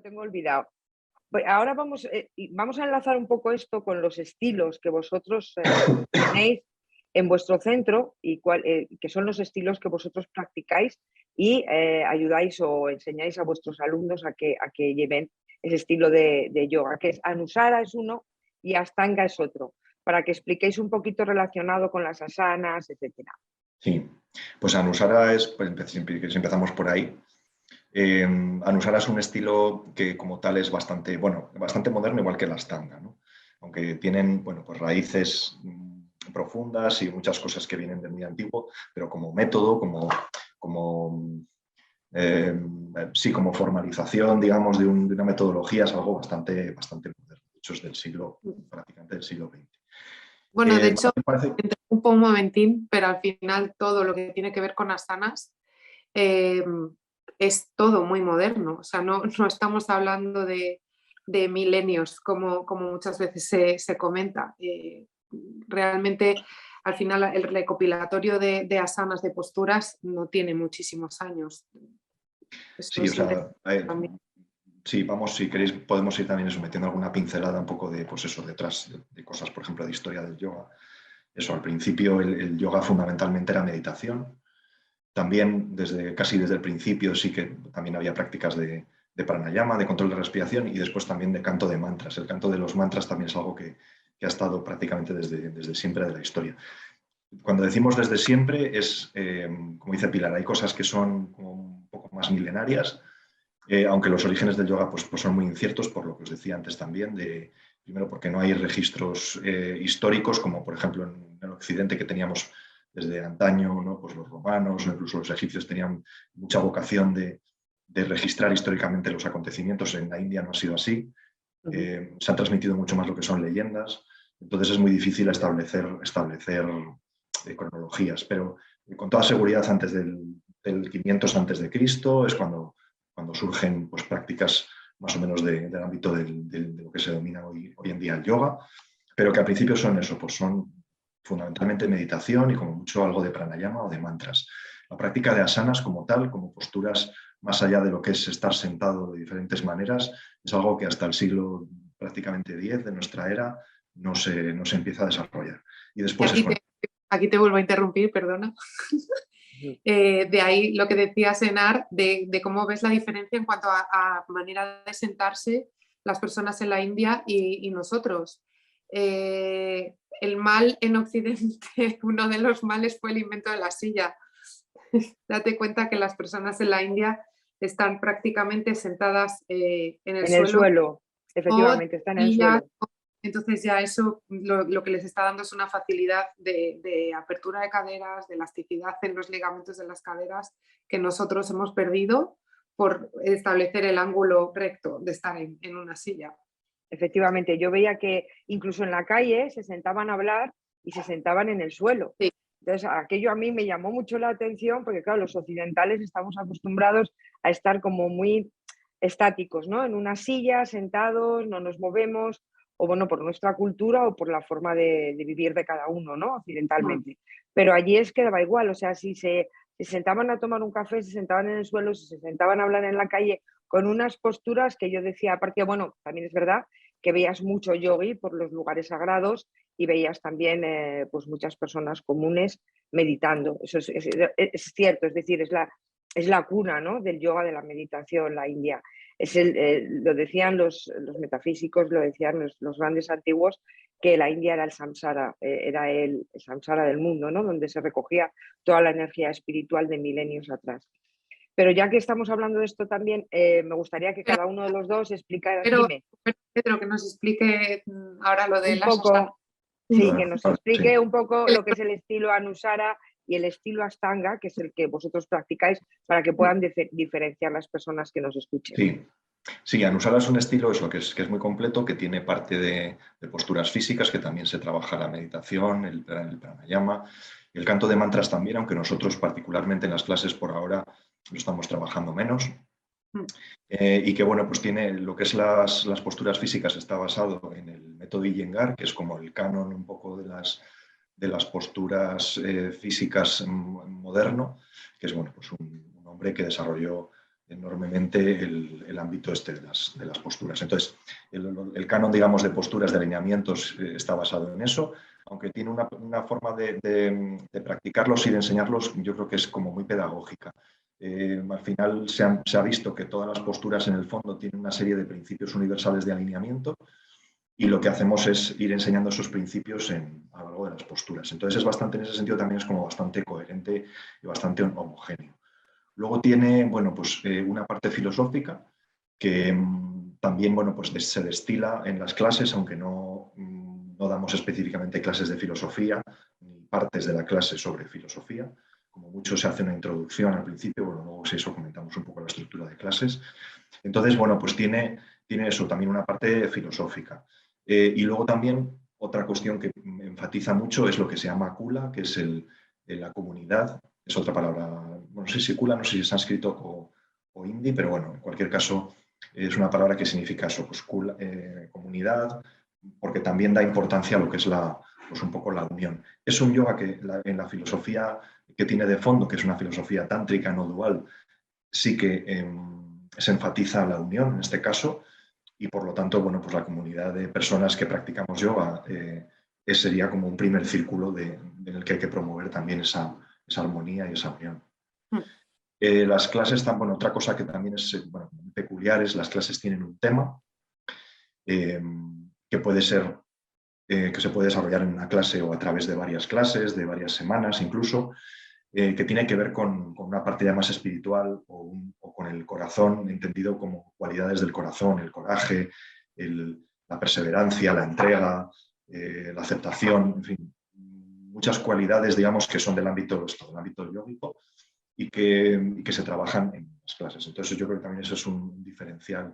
tengo olvidado. Pues ahora vamos a enlazar un poco esto con los estilos que vosotros tenéis en vuestro centro y que son los estilos que vosotros practicáis y ayudáis o enseñáis a vuestros alumnos a que lleven ese estilo de yoga, que es Anusara es uno y Ashtanga es otro, para que expliquéis un poquito relacionado con las asanas, etcétera. Sí, pues Anusara es, pues si empezamos por ahí, Anusara es un estilo que como tal es bastante, bueno, bastante moderno, igual que la Ashtanga, ¿no? Aunque tienen, bueno, pues raíces profundas y muchas cosas que vienen del muy antiguo, pero como método, como eh, sí, como formalización, digamos, de una metodología es algo bastante moderno. De hecho, es del siglo, prácticamente del siglo XX. Bueno, de hecho, me parece... interrumpo un momentín, pero al final todo lo que tiene que ver con asanas es todo muy moderno. O sea, no estamos hablando de milenios, como muchas veces se comenta. Realmente, al final, el recopilatorio de asanas, de posturas, no tiene muchísimos años. Esto Sí, o sea, sí, vamos, si queréis, podemos ir también metiendo alguna pincelada un poco de, pues eso, detrás de cosas, por ejemplo, de historia del yoga. Eso, al principio el yoga fundamentalmente era meditación. También casi desde el principio sí que también había prácticas de pranayama, de control de respiración y después también de canto de mantras. El canto de los mantras también es algo que ha estado prácticamente desde siempre de la historia. Cuando decimos desde siempre es, como dice Pilar, hay cosas que son como un poco más milenarias, aunque los orígenes del yoga pues son muy inciertos, por lo que os decía antes también, primero porque no hay registros históricos, como por ejemplo en el occidente que teníamos desde antaño, ¿no? Pues los romanos o incluso los egipcios tenían mucha vocación de registrar históricamente los acontecimientos. En la India no ha sido así. Se han transmitido mucho más lo que son leyendas, entonces es muy difícil establecer cronologías, pero con toda seguridad antes del 500 antes de Cristo es cuando surgen pues, prácticas más o menos del ámbito de lo que se denomina hoy en día el yoga, pero que al principio son eso, pues son fundamentalmente meditación y como mucho algo de pranayama o de mantras. La práctica de asanas como tal, como posturas más allá de lo que es estar sentado de diferentes maneras, es algo que hasta el siglo prácticamente X de nuestra era no se empieza a desarrollar. Y después aquí te vuelvo a interrumpir, perdona. De ahí lo que decía Senar, de cómo ves la diferencia en cuanto a manera de sentarse las personas en la India y nosotros. El mal en Occidente, uno de los males fue el invento de la silla. Date cuenta que las personas en la India están prácticamente sentadas en el suelo. Efectivamente, están en el suelo. Entonces ya eso lo que les está dando es una facilidad de apertura de caderas, de elasticidad en los ligamentos de las caderas que nosotros hemos perdido por establecer el ángulo recto de estar en una silla. Efectivamente, yo veía que incluso en la calle se sentaban a hablar y se sentaban en el suelo. Sí. Entonces, aquello a mí me llamó mucho la atención porque, claro, los occidentales estamos acostumbrados a estar como muy estáticos, ¿no? En una silla, sentados, no nos movemos, o bueno, por nuestra cultura o por la forma de vivir de cada uno, ¿no? Occidentalmente. Pero allí es que daba igual, o sea, si se sentaban a tomar un café, se sentaban en el suelo, si se sentaban a hablar en la calle, con unas posturas que yo decía, aparte, bueno, también es verdad que veías mucho yogi por los lugares sagrados y veías también pues muchas personas comunes meditando. Eso es cierto, es decir, es la cuna, ¿no? Del yoga, de la meditación, la India. Lo decían los metafísicos, lo decían los grandes antiguos, que la India era el samsara, era el samsara del mundo, ¿no? Donde se recogía toda la energía espiritual de milenios atrás. Pero ya que estamos hablando de esto también, me gustaría que cada uno de los dos explicara. Pedro, que nos explique ahora lo de un poco, sí, que nos explique un poco lo que es el estilo Anusara y el estilo Ashtanga, que es el que vosotros practicáis, para que puedan diferenciar las personas que nos escuchen. Sí, Anusara es un estilo eso, que es muy completo, que tiene parte de posturas físicas, que también se trabaja la meditación, el pranayama, el canto de mantras también, aunque nosotros particularmente en las clases por ahora lo estamos trabajando menos. Y que bueno, pues tiene lo que es las posturas físicas, está basado en el método Iyengar, que es como el canon un poco de las posturas físicas moderno, que es bueno, pues un hombre que desarrolló enormemente el ámbito este de las posturas. Entonces, el canon, digamos, de posturas, de alineamientos, está basado en eso, aunque tiene una forma de practicarlos y de enseñarlos, yo creo que es como muy pedagógica. Al final se ha visto que todas las posturas en el fondo tienen una serie de principios universales de alineamiento, y lo que hacemos es ir enseñando esos principios a lo largo de las posturas. Entonces es bastante, en ese sentido también es como bastante coherente y bastante homogéneo. Luego tiene, bueno, pues una parte filosófica que también, bueno, pues se destila en las clases, aunque no damos específicamente clases de filosofía ni partes de la clase sobre filosofía. Como mucho se hace una introducción al principio, bueno, luego si eso comentamos un poco la estructura de clases. Entonces, bueno, pues tiene eso, también una parte filosófica. Y luego también otra cuestión que enfatiza mucho es lo que se llama kula, que es la comunidad. Es otra palabra, bueno, no sé si kula, no sé si es sánscrito o hindi, pero bueno, en cualquier caso es una palabra que significa eso, pues kula, comunidad, porque también da importancia a lo que es pues un poco la unión. Es un yoga que en la filosofía que tiene de fondo, que es una filosofía tántrica no dual, sí que se enfatiza la unión en este caso, y por lo tanto, bueno, pues la comunidad de personas que practicamos yoga sería como un primer círculo en el que hay que promover también esa armonía y esa unión. Las clases están, bueno, otra cosa que también es muy peculiar es las clases tienen un tema que puede ser que se puede desarrollar en una clase o a través de varias clases, de varias semanas incluso, que tiene que ver con una parte ya más espiritual o con el corazón, entendido como cualidades del corazón, el coraje, la perseverancia, la entrega, la aceptación, en fin, muchas cualidades, digamos, que son del ámbito yógico y que se trabajan en las clases. Entonces yo creo que también eso es un diferencial,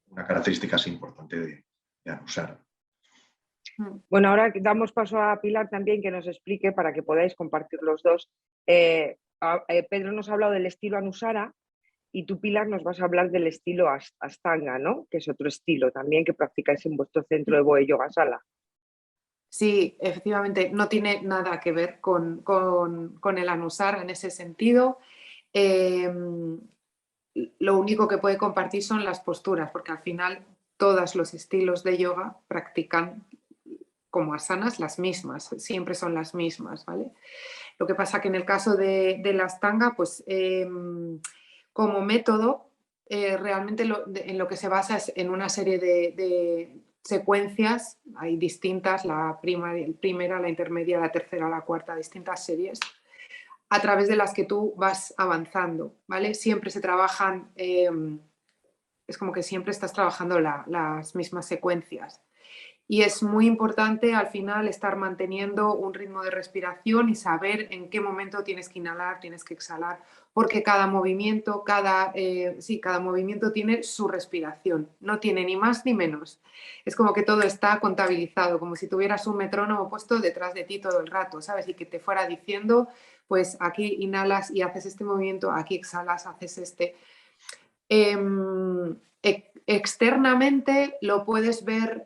una característica así importante de Anusara. Bueno, ahora damos paso a Pilar también que nos explique para que podáis compartir los dos. Pedro nos ha hablado del estilo Anusara y tú, Pilar, nos vas a hablar del estilo Ashtanga, ¿no? Que es otro estilo también que practicáis en vuestro centro de Boe Yoga Sala. Sí, efectivamente, no tiene nada que ver con el Anusara en ese sentido. Lo único que puede compartir son las posturas, porque al final todos los estilos de yoga practican como asanas las mismas, siempre son las mismas, ¿vale? Lo que pasa que en el caso de la Ashtanga, pues como método, realmente en lo que se basa es en una serie de secuencias, hay distintas, la primera, la intermedia, la tercera, la cuarta, distintas series, a través de las que tú vas avanzando, ¿vale? Siempre se trabajan, es como que siempre estás trabajando las mismas secuencias. Y es muy importante al final estar manteniendo un ritmo de respiración y saber en qué momento tienes que inhalar, tienes que exhalar, porque cada movimiento, cada movimiento tiene su respiración, no tiene ni más ni menos. Es como que todo está contabilizado, como si tuvieras un metrónomo puesto detrás de ti todo el rato, ¿sabes? Y que te fuera diciendo, pues aquí inhalas y haces este movimiento, aquí exhalas, haces este. Externamente lo puedes ver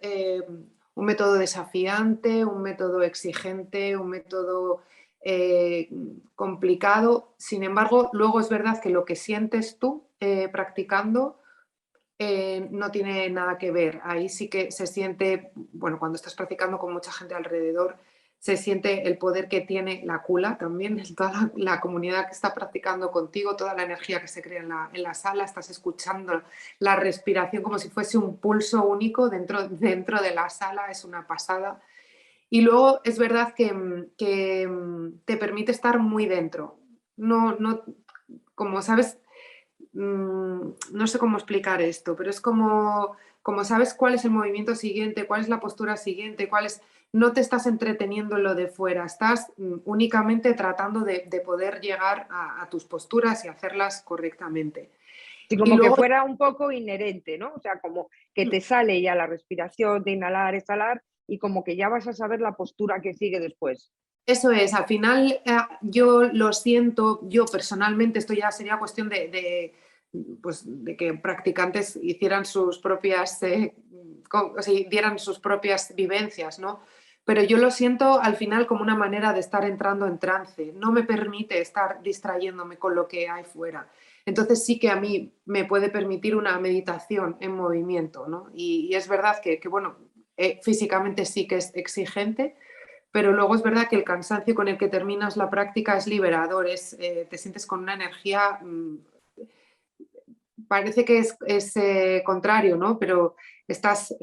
un método desafiante, un método exigente, un método complicado. Sin embargo, luego es verdad que lo que sientes tú practicando no tiene nada que ver. Ahí sí que se siente, bueno, cuando estás practicando con mucha gente alrededor, se siente el poder que tiene la kula también, toda la comunidad que está practicando contigo, toda la energía que se crea en la sala, estás escuchando la respiración como si fuese un pulso único dentro de la sala, es una pasada. Y luego es verdad que te permite estar muy dentro. No, como sabes, no sé cómo explicar esto, pero es como sabes cuál es el movimiento siguiente, cuál es la postura siguiente, no te estás entreteniendo en lo de fuera, estás únicamente tratando de poder llegar a tus posturas y hacerlas correctamente. Sí, como luego, que fuera un poco inherente, ¿no? O sea, como que te sale ya la respiración de inhalar, exhalar y como que ya vas a saber la postura que sigue después. Eso es, al final yo lo siento, yo personalmente, esto ya sería cuestión de que practicantes hicieran sus propias, o sea, dieran sus propias vivencias, ¿no? pero yo lo siento al final como una manera de estar entrando en trance. No me permite estar distrayéndome con lo que hay fuera. Entonces sí que a mí me puede permitir una meditación en movimiento, ¿no? Y es verdad que bueno, físicamente sí que es exigente, pero luego es verdad que el cansancio con el que terminas la práctica es liberador, te sientes con una energía, parece que es contrario, ¿no? Pero estás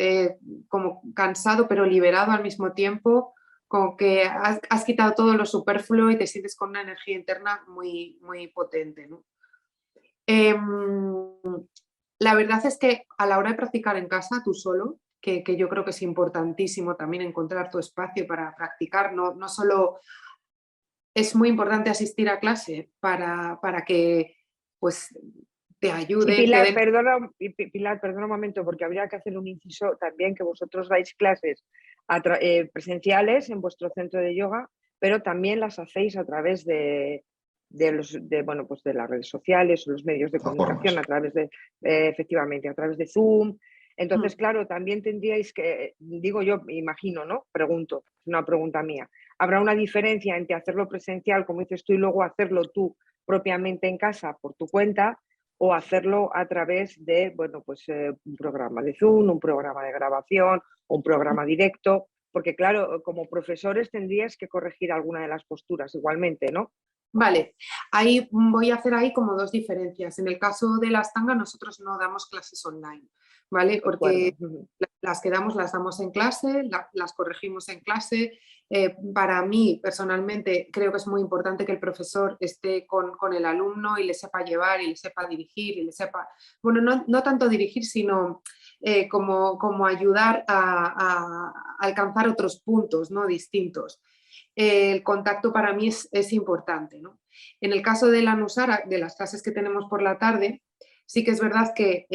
como cansado pero liberado al mismo tiempo, como que has quitado todo lo superfluo y te sientes con una energía interna muy, muy potente, ¿no? La verdad es que a la hora de practicar en casa tú solo, que yo creo que es importantísimo también encontrar tu espacio para practicar, no solo es muy importante asistir a clase para que pues te Sí, ayuden, te Pilar, den... Pilar, perdona un momento, porque habría que hacer un inciso también, que vosotros dais clases presenciales en vuestro centro de yoga, pero también las hacéis a través bueno, pues de las redes sociales o los medios de comunicación, Plataformas. a través de, efectivamente, a través de Zoom. Entonces, claro, también tendríais que, digo yo, imagino, ¿no? Pregunto, es una pregunta mía. ¿Habrá una diferencia entre hacerlo presencial, como dices tú, y luego hacerlo tú propiamente en casa por tu cuenta, o hacerlo a través de, bueno, pues un programa de Zoom, un programa de grabación, un programa directo? Porque claro, como profesores tendrías que corregir alguna de las posturas igualmente, ¿no? Vale, ahí voy a hacer ahí como dos diferencias. En el caso de la Astanga nosotros no damos clases online, ¿vale? De acuerdo. Porque las que damos las damos en clase, las corregimos en clase. Para mí, personalmente, creo que es muy importante que el profesor esté con el alumno y le sepa llevar y le sepa dirigir y le sepa, bueno, no tanto dirigir, sino como ayudar a alcanzar otros puntos, ¿no? Distintos. El contacto para mí es importante, ¿no? En el caso de la Nusara, de las clases que tenemos por la tarde, sí que es verdad que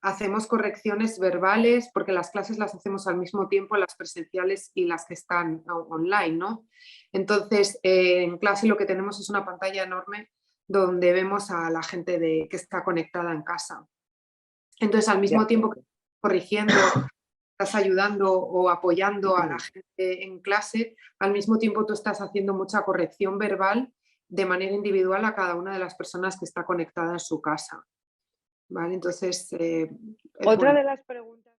hacemos correcciones verbales porque las clases las hacemos al mismo tiempo, las presenciales y las que están online, ¿no? Entonces, en clase lo que tenemos es una pantalla enorme donde vemos a la gente que está conectada en casa. Entonces, al De mismo tiempo que acuerdo. corrigiendo, estás ayudando o apoyando a la gente en clase, al mismo tiempo tú estás haciendo mucha corrección verbal de manera individual a cada una de las personas que está conectada en su casa. ¿Vale? Entonces, Otra bueno. de las preguntas